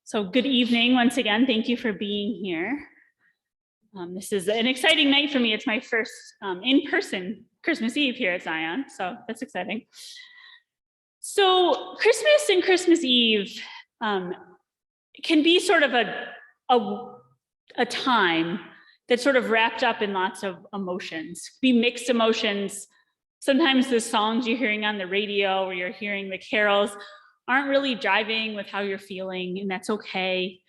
So good evening once again. Thank you for being here. This is an exciting night for me. It's my first in-person Christmas Eve here at Zion, so that's exciting. So Christmas and Christmas Eve can be sort of a time that's sort of wrapped up in lots of emotions, be mixed emotions. Sometimes the songs you're hearing on the radio or you're hearing the carols aren't really jiving with how you're feeling, and that's okay.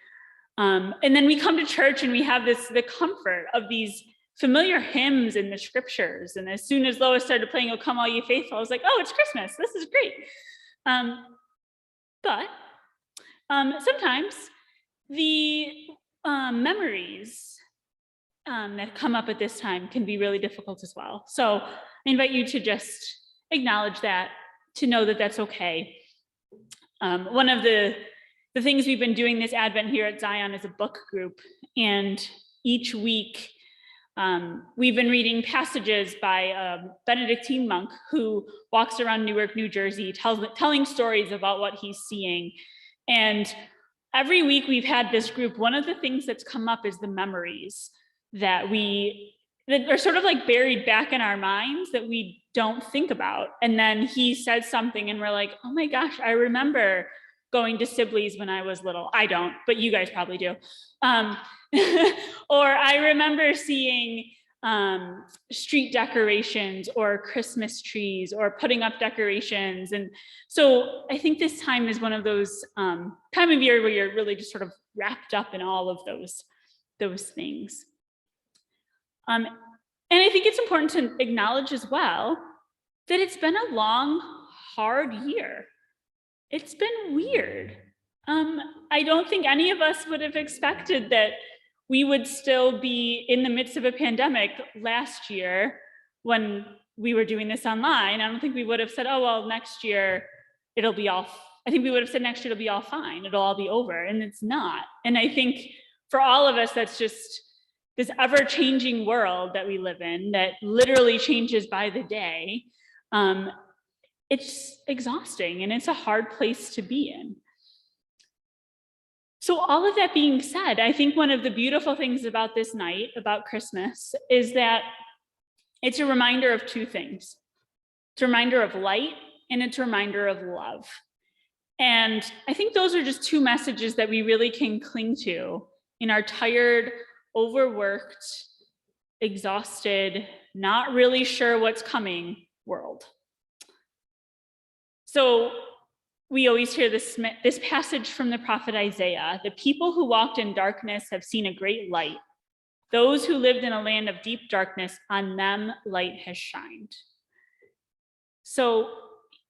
And then we come to church and we have the comfort of these familiar hymns in the scriptures. And as soon as Lois started playing "O Come All Ye Faithful," I was like, oh, it's Christmas. This is great. But sometimes the memories that come up at this time can be really difficult as well. So I invite you to just acknowledge that, to know that that's okay. One of the things we've been doing this Advent here at Zion is a book group, and each week we've been reading passages by a Benedictine monk who walks around Newark, New Jersey, telling stories about what he's seeing. And every week we've had this group, one of the things that's come up is the memories that are sort of like buried back in our minds that we don't think about. And then he says something and we're like, oh my gosh, I remember going to Sibley's when I was little. I don't, but you guys probably do. Or I remember seeing street decorations or Christmas trees or putting up decorations. And so I think this time is one of those time of year where you're really just sort of wrapped up in all of those things. And I think it's important to acknowledge as well that it's been a long, hard year. It's been weird. I don't think any of us would have expected that we would still be in the midst of a pandemic last year when we were doing this online. I don't think we would have said, oh, well, next year it'll be all, I think we would have said next year it'll be all fine. It'll all be over, and it's not. And I think for all of us, that's just this ever-changing world that we live in that literally changes by the day. It's exhausting and it's a hard place to be in. So all of that being said, I think one of the beautiful things about this night, about Christmas, is that it's a reminder of two things. It's a reminder of light and it's a reminder of love. And I think those are just two messages that we really can cling to in our tired, overworked, exhausted, not really sure what's coming world. So we always hear this passage from the prophet Isaiah: the people who walked in darkness have seen a great light. Those who lived in a land of deep darkness, on them light has shined. So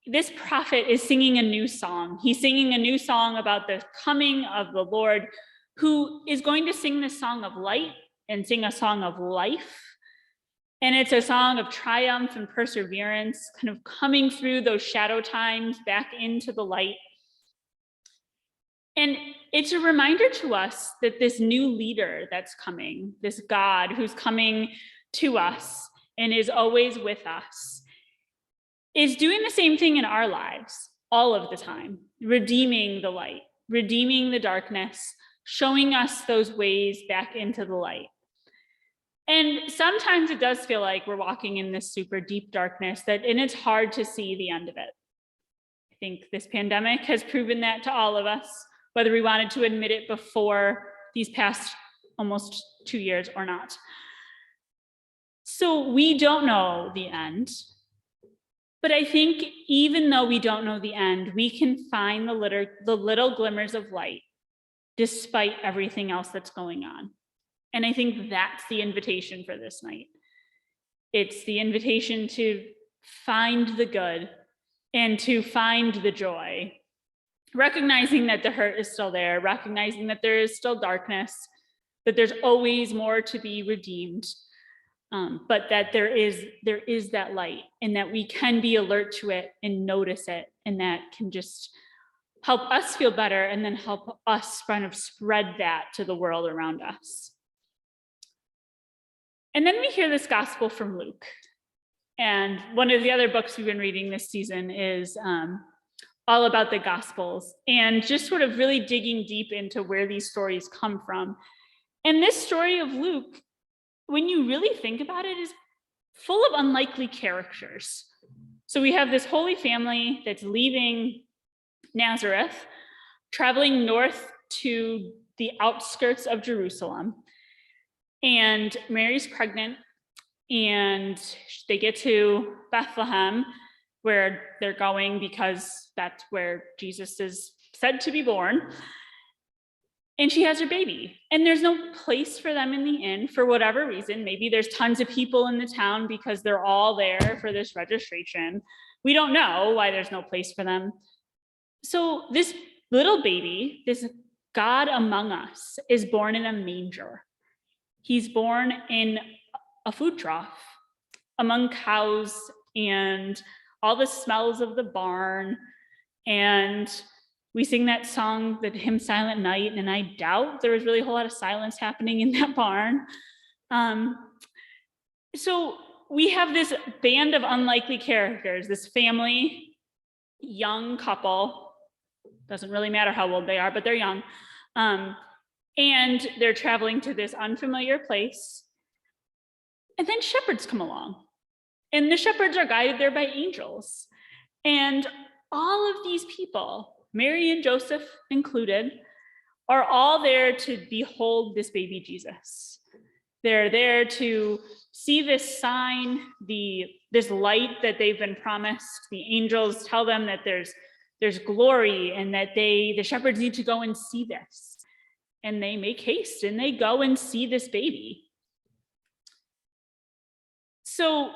this prophet is singing a new song. He's singing a new song about the coming of the Lord, who is going to sing this song of light and sing a song of life. And it's a song of triumph and perseverance, kind of coming through those shadow times back into the light. And it's a reminder to us that this new leader that's coming, this God who's coming to us and is always with us, is doing the same thing in our lives all of the time, redeeming the light, redeeming the darkness, showing us those ways back into the light. And sometimes it does feel like we're walking in this super deep darkness and it's hard to see the end of it. I think this pandemic has proven that to all of us, whether we wanted to admit it before these past almost 2 years or not. So we don't know the end, but I think even though we don't know the end, we can find the little glimmers of light despite everything else that's going on. And I think that's the invitation for this night. It's the invitation to find the good and to find the joy, recognizing that the hurt is still there, recognizing that there is still darkness, that there's always more to be redeemed, but that there is that light, and that we can be alert to it and notice it, and that can just help us feel better and then help us kind of spread that to the world around us. And then we hear this gospel from Luke. And one of the other books we've been reading this season is all about the Gospels and just sort of really digging deep into where these stories come from. And this story of Luke, when you really think about it, is full of unlikely characters. So we have this Holy Family that's leaving Nazareth, traveling north to the outskirts of Jerusalem. And Mary's pregnant, and they get to Bethlehem, where they're going because that's where Jesus is said to be born. And she has her baby. And there's no place for them in the inn for whatever reason. Maybe there's tons of people in the town because they're all there for this registration. We don't know why there's no place for them. So this little baby, this God among us, is born in a manger. He's born in a food trough among cows and all the smells of the barn. And we sing that song, the hymn Silent Night, and I doubt there was really a whole lot of silence happening in that barn. So we have this band of unlikely characters, this family, young couple, doesn't really matter how old they are, but they're young. And they're traveling to this unfamiliar place. And then shepherds come along. And the shepherds are guided there by angels. And all of these people, Mary and Joseph included, are all there to behold this baby Jesus. They're there to see this sign, this light that they've been promised. The angels tell them that there's glory and that the shepherds need to go and see this. And they make haste and they go and see this baby. So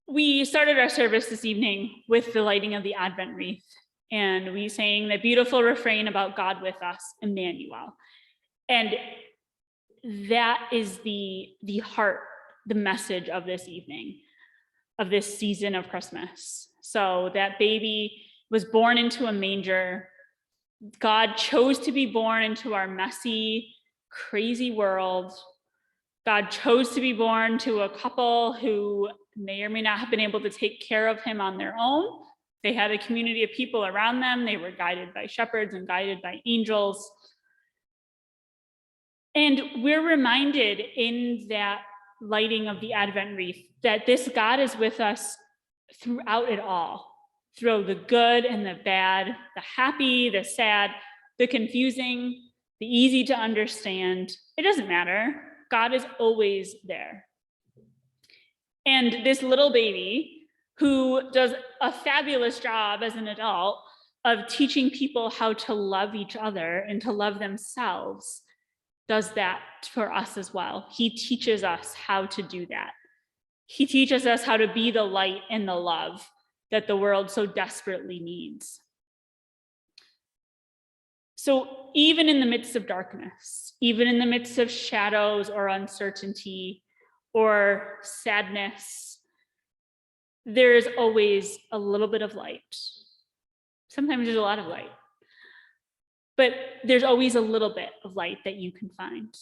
we started our service this evening with the lighting of the Advent wreath. And we sang the beautiful refrain about God with us, Emmanuel. And that is the heart, the message of this evening, of this season of Christmas. So that baby was born into a manger. God chose to be born into our messy, crazy world. God chose to be born to a couple who may or may not have been able to take care of him on their own. They had a community of people around them. They were guided by shepherds and guided by angels. And we're reminded in that lighting of the Advent wreath that this God is with us throughout it all, through the good and the bad, the happy, the sad, the confusing, the easy to understand. It doesn't matter. God is always there. And this little baby, who does a fabulous job as an adult of teaching people how to love each other and to love themselves, does that for us as well. He teaches us how to do that. He teaches us how to be the light and the love that the world so desperately needs. So even in the midst of darkness, even in the midst of shadows or uncertainty or sadness, there is always a little bit of light. Sometimes there's a lot of light, but there's always a little bit of light that you can find.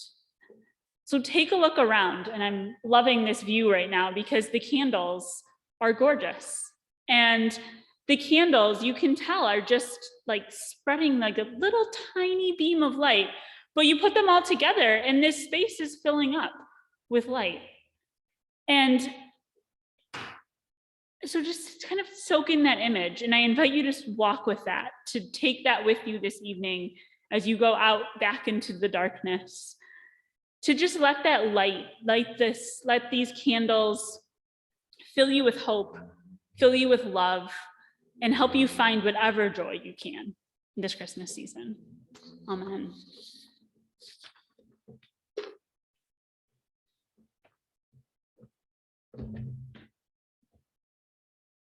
So take a look around, and I'm loving this view right now because the candles are gorgeous. And the candles, you can tell, are just like spreading like a little tiny beam of light, but you put them all together and this space is filling up with light. And so just kind of soak in that image, and I invite you to walk with that, to take that with you this evening as you go out back into the darkness, to just let that light, let these candles fill you with hope, fill you with love, and help you find whatever joy you can in this Christmas season. Amen.